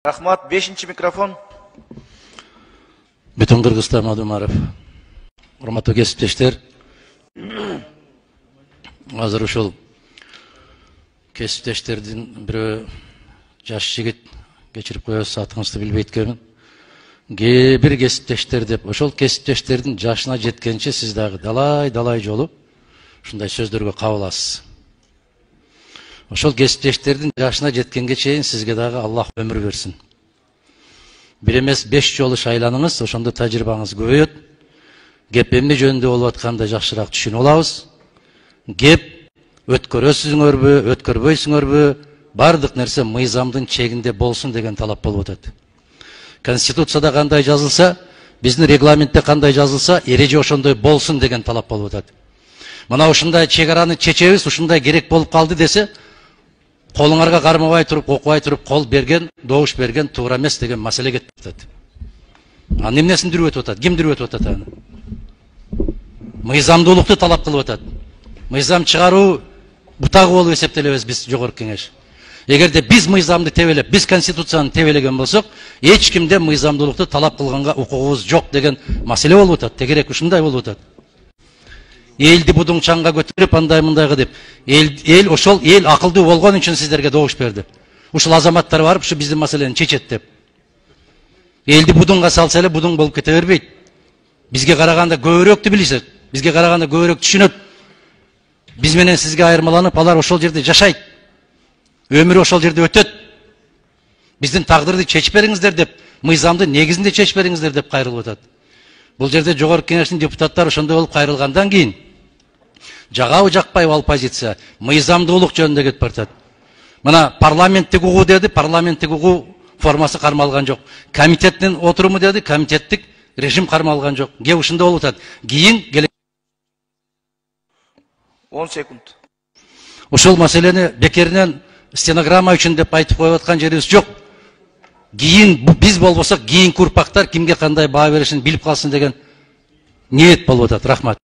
Рахмат, 5-ші микрофон. Бүтін Кыргызстан Мадумаров. Урматтуу кесиптештер. Азыр ушул кесиптештердин бирөө жаш жигит кечирип коесуз, атыңызды билбейт экенмин. Бир кесиптештер деп, ошол кесиптештердин жашына жеткенче сиз дагы далай жолу ушундай сөздөргө кабыласыз. Ошол кесиптештердин жашына жеткенге чейин сизге дагы Аллах өмүр берсин. Бир эмес 5 жолу шайланыңыз, ошондо тажрыйбаңыз көбөйөт. Кеп эмне жөнүндө болуп атканда жакшыраак түшүнүп алабыз. Кеп өткөрөсүңөрбү, өткөрбөйсүңөрбү, бардык нерсе мыйзамдын чегинде болсун деген талап болуп атат. Конституцияда кандай жазылса, биздин регламентте кандай жазылса, эреже ошондой болсун деген талап болуп атат. Мына ушундай чегараны чечебиз, ушундай керек болуп калды десе, колуңарга кармабай туруп, окубай туруп, кол берген, добуш берген туура эмес деген маселе кетип атат. Анын эмнесин дүрүп өтүп атат? Ким дүрүп өтүп атат аны? Мыйзамдуулукту талап кылып атат. Мыйзам чыгаруу бутагы болуп эсептелебиз биз жогорку кеңеш. Эгерде биз мыйзамды тебелеп, биз конституцияны тебелеген болсок, эч кимде мыйзамдуулукту талап кылганга укугубуз жок деген маселе болуп атат. Тегерек ушундай болуп атат. Элди будуң чаңга көтөрүп андай мындайга деп, ошол эл акылдуу болгон үчүн сиздерге добуш берди. Ушул азаматтар барып, ушу биздин маселени чечет деп. Элди будуңга салса эле будуң болуп кете бербейт. Бизге караганда көбүрөөктү билишет, бизге караганда көбүрөөк түшүнөт. Биз менен сизге айырмаланып, алар ошол жерде жашайт. Өмүрү ошол жерде өтөт. Биздин тагдырды чечип бериңиздер деп, мыйзамды негизинде чечип бериңиздер деп кайрылып атат. Бул жерде жогорку кеңештин депутаттары ошондой болуп кайрылгандан кийин жагабы жакпайбы ал позиция мыйзамдуулук жөнүндө кетип баратат. Мына парламенттик угуу деди, парламенттик угуу формасы кармалган жок. Комитеттин отуруму деди, комитеттик режим кармалган жок. Кеп ушундай болуп атат. Кийин 10 секунд. Ошол маселени бекеринен стенограмма үчүн деп айтып коюп аткан жерибиз жок. Кийин биз болбосок, кийинки урпактар кимге кандай баа беришин билип калсын деген ниет болуп атат. Рахмат.